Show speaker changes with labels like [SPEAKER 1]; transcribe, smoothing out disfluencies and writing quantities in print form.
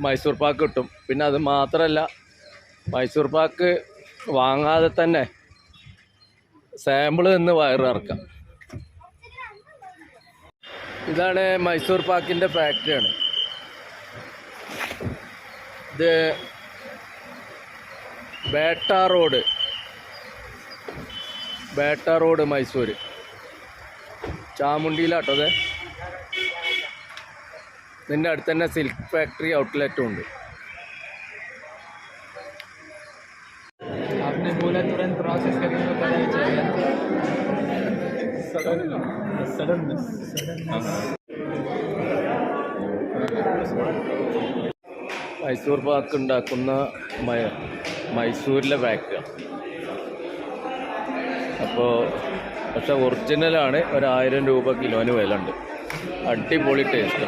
[SPEAKER 1] മൈസൂർ പാക്ക് കിട്ടും. പിന്നെ അത് മാത്രമല്ല, മൈസൂർ പാക്ക് വാങ്ങാതെ തന്നെ സാമ്പിൾ നിന്ന് വയറിറക്കാം. ഇതാണ് മൈസൂർ പാക്കിൻ്റെ ഫാക്ടറിയാണ്. ഇത് ബേട്ട റോഡ് മൈസൂർ ചാമുണ്ടിയിലാട്ടോ. അത് ഇതിൻ്റെ അടുത്ത് തന്നെ സിൽക്ക് ഫാക്ടറി ഔട്ട്ലെറ്റും ഉണ്ട്.
[SPEAKER 2] आपने बोला तुरंत प्रोसेस करेंगे तो पता ही चलेगा. सडननेस.
[SPEAKER 1] മൈസൂർ പാക്ക് ഉണ്ടാക്കുന്ന മൈസൂരിലെ ഫാക്ടറിയാണ്. അപ്പോൾ പക്ഷെ ഒറിജിനലാണ്. 1000 രൂപ കിലോന് വില ഉണ്ട്. അടിപൊളി ടേസ്റ്റ്.